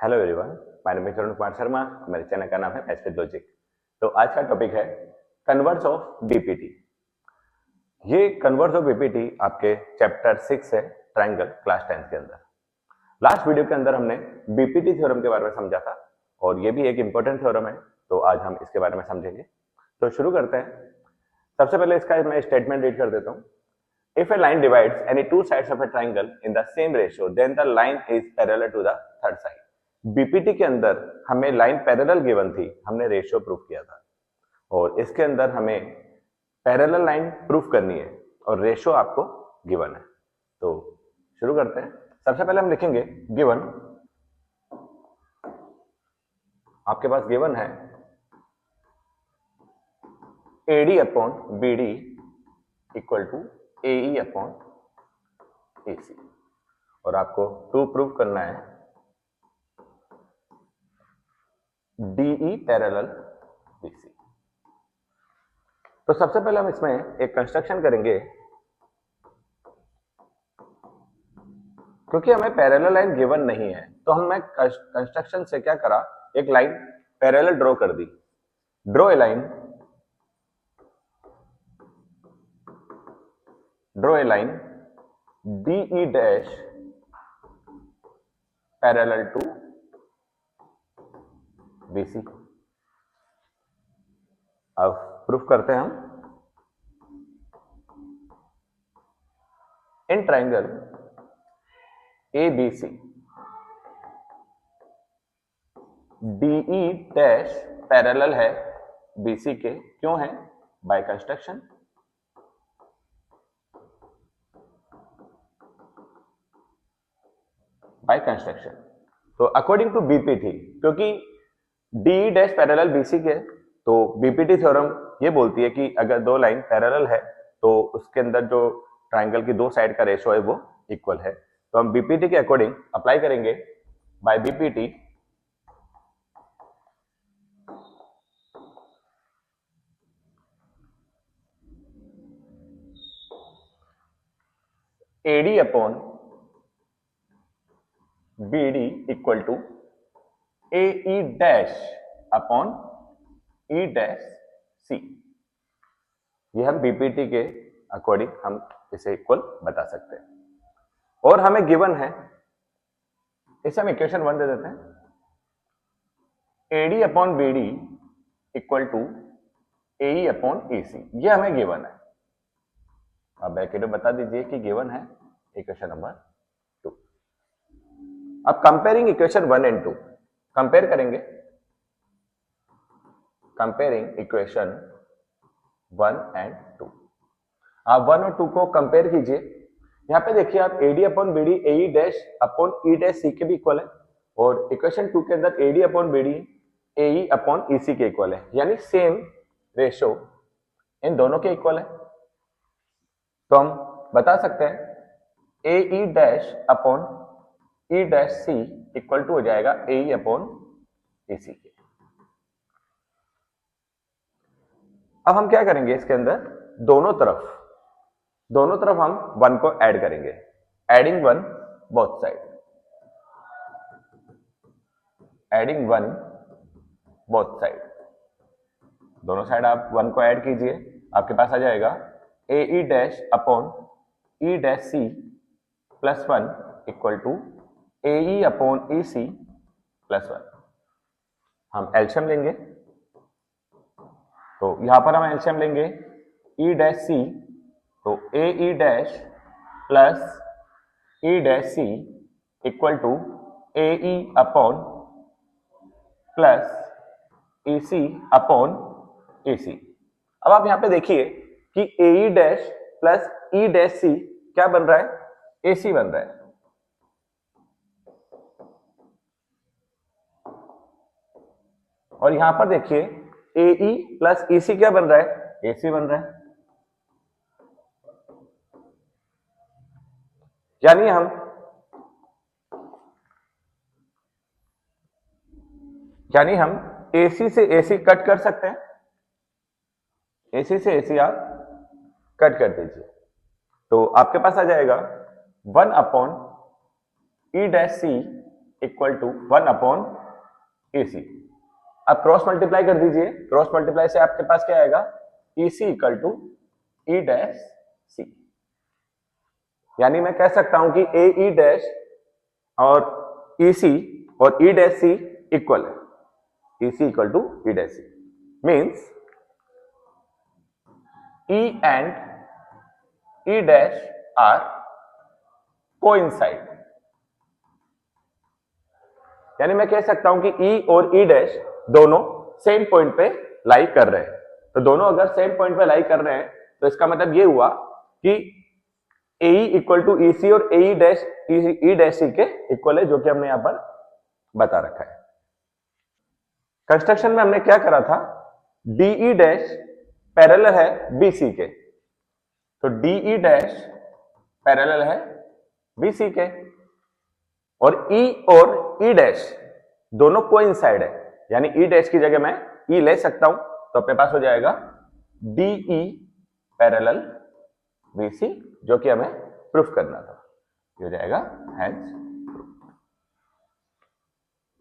Hello everyone, my name is Arun Kumar Sharma. मेरे channel का नाम है मैथ्स विद लॉजिक। तो आज का टॉपिक है कन्वर्स ऑफ बीपीटी। ये कन्वर्स ऑफ बीपीटी आपके चैप्टर 6 है, ट्रायंगल, क्लास 10 के अंदर। लास्ट वीडियो के अंदर हमने बीपीटी थ्योरम के बारे में समझा था और ये भी एक इंपॉर्टेंट थ्योरम है, तो आज हम इसके बारे में समझेंगे। तो शुरू करते हैं। सबसे पहले इसका मैं स्टेटमेंट रीड कर देता हूँ। If a line divides any two sides of a triangle in the same ratio, then the line is parallel to the third side. BPT के अंदर हमें लाइन पैरेलल गिवन थी, हमने रेशियो प्रूफ किया था और इसके अंदर हमें पैरेलल लाइन प्रूफ करनी है और रेशियो आपको गिवन है। तो शुरू करते हैं। सबसे पहले हम लिखेंगे गिवन। आपके पास गिवन है AD upon BD equal to AE upon AC और आपको टू प्रूव करना है DE पैरेलल BC। तो सबसे पहले हम इसमें एक कंस्ट्रक्शन करेंगे। क्योंकि हमें पैरेलल लाइन गिवन नहीं है तो हमने कंस्ट्रक्शन से क्या करा, एक लाइन पैरेलल ड्रॉ कर दी। Draw a line, DE dash parallel to BC। अब प्रूफ करते हैं हम। In triangle ABC DE dash parallel है BC के। क्यों है? By construction. By construction. तो अकॉर्डिंग टू बीपीटी, क्योंकि DE डैश पैरेलल BC के, तो बीपीटी थ्योरम ये बोलती है कि अगर दो लाइन पैरेलल है तो उसके अंदर जो ट्रायंगल की दो साइड का रेशियो है वो इक्वल है। तो हम बीपीटी के अकॉर्डिंग अप्लाई करेंगे। By BPT AD upon BD equal to AE dash upon E dash C। ये हम बीपीटी के अकॉर्डिंग हम इसे इक्वल बता सकते हैं। और हमें गिवन है, इसे हम इक्वेशन 1 दे देते हैं। AD upon BD equal to AE upon EC, ये हमें गिवन है। अब ब्रैकेट में बता दीजिए कि गिवन है इक्वेशन नंबर 2। अब कंपेयरिंग इक्वेशन 1 एंड 2, कंपेयर करेंगे। Comparing equation 1 and 2। आप 1 और 2 को कंपेयर कीजिए। यहां पे देखिए आप AD upon BD AE dash upon E dash C के भी इक्वल है और इक्वेशन 2 के अंदर AD upon BD AE upon EC के इक्वल है, यानी सेम रेशियो इन दोनों के इक्वल है। तो हम बता सकते हैं AE dash upon E dash C equal to हो जाएगा AE अपॉन EC के। अब हम क्या करेंगे, इसके अंदर दोनों तरफ हम 1 को ऐड करेंगे। Adding 1 both side, adding 1 both side, दोनों साइड आप 1 को ऐड कीजिए। आपके पास आ जाएगा AE dash upon E dash C plus 1 equal to AE upon EC plus 1। हम एलसीएम लेंगे, तो यहां पर हम एलसीएम लेंगे E डैश C, तो AE dash plus E dash C equal to AE upon plus EC upon AC। अब आप यहां पे देखिए कि AE dash plus E dash C क्या बन रहा है? AC बन रहा है। और यहां पर देखिए AE प्लस EC क्या बन रहा है? AC बन रहा है। यानी हम AC से AC कट कर सकते हैं। AC से AC आप कट कर दीजिए, तो आपके पास आ जाएगा 1 upon E dash C equal to 1 upon AC। अब क्रॉस मल्टीप्लाई कर दीजिए, क्रॉस मल्टीप्लाई से आपके पास क्या आएगा, EC equal to E dash C। यानी मैं कह सकता हूं कि AE डैश और EC और E डैश C इक्वल है, EC equal to E dash C means E and E dash are coincide. यानी मैं कह सकता हूं कि E और E डैश दोनों सेम पॉइंट पे लाई कर रहे हैं। तो दोनों अगर सेम पॉइंट पे लाई कर रहे हैं तो इसका मतलब ये हुआ कि AE इक्वल टू EC और AE dash E dash C के इक्वल है, जो कि हमने यहां पर बता रखा है। कंस्ट्रक्शन में हमने क्या करा था, DE डैश पैरेलल है BC के, तो DE डैश पैरेलल है BC के, और E और E डैश दोनों कोइंसाइड है, यानी E डैश की जगह मैं E ले सकता हूं, तो अपने पास हो जाएगा DE पैरेलल BC, जो कि हमें प्रूफ करना था। ये हो जाएगा हैंस,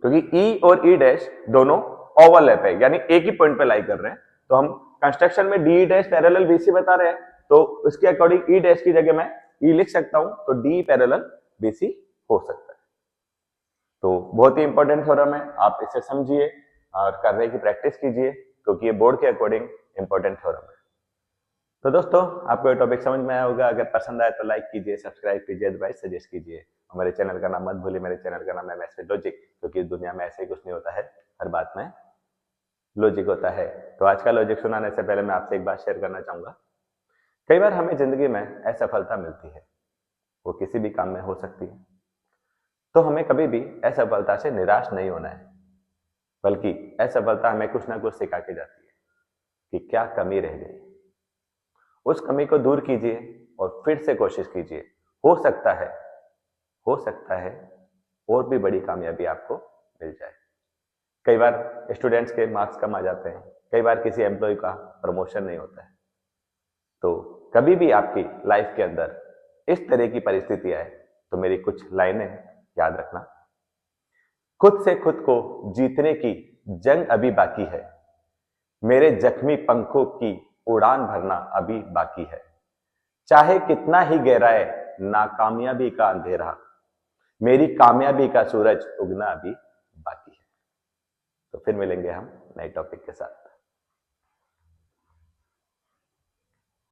क्योंकि E और E डैश दोनों ओवरलैप है, यानी एक ही पॉइंट पे लाई कर रहे हैं। तो हम कंस्ट्रक्शन में DE डैश पैरेलल BC बता रहे हैं, तो उसके अकॉर्डिंग E डैश की जगह मैं E लिख सकता हूं, तो DE पैरेलल BC हो सकता है। तो बहुत ही इंपॉर्टेंट थ्योरम है, आप इसे समझिए और करने की प्रैक्टिस कीजिए, क्योंकि ये बोर्ड के अकॉर्डिंग इंपॉर्टेंट थ्योरम है। तो दोस्तों, आपको ये टॉपिक समझ में आया होगा। अगर पसंद आए तो लाइक कीजिए, सब्सक्राइब कीजिए, अदरवाइज सजेस्ट कीजिए। और मेरे चैनल का नाम मत भूलिए, मेरे चैनल का नाम है मैथ्स विद लॉजिक, क्योंकि इस दुनिया में ऐसे ही कुछ नहीं होता है, हर बात में लॉजिक होता है। तो आज का लॉजिक सुनाने से पहले मैं आपसे एक बात शेयर करना चाहूंगा। कई बार हमें जिंदगी में असफलता मिलती है, वो किसी भी काम में हो सकती है, तो हमें कभी भी असफलता से निराश नहीं होना है, बल्कि असफलता हमें कुछ ना कुछ सिखा के जाती है कि क्या कमी रह गई। उस कमी को दूर कीजिए और फिर से कोशिश कीजिए, हो सकता है और भी बड़ी कामयाबी आपको मिल जाए। कई बार स्टूडेंट्स के मार्क्स कम आ जाते हैं, कई बार किसी एम्प्लॉय का प्रमोशन नहीं होता है। तो कभी भी आपकी लाइफ के अंदर इस तरह की परिस्थिति आए तो मेरी कुछ लाइनें याद रखना। खुद से खुद को जीतने की जंग अभी बाकी है, मेरे जख्मी पंखों की उड़ान भरना अभी बाकी है, चाहे कितना ही गहराए नाकामयाबी का अंधेरा, मेरी कामयाबी का सूरज उगना अभी बाकी है। तो फिर मिलेंगे हम नए टॉपिक के साथ।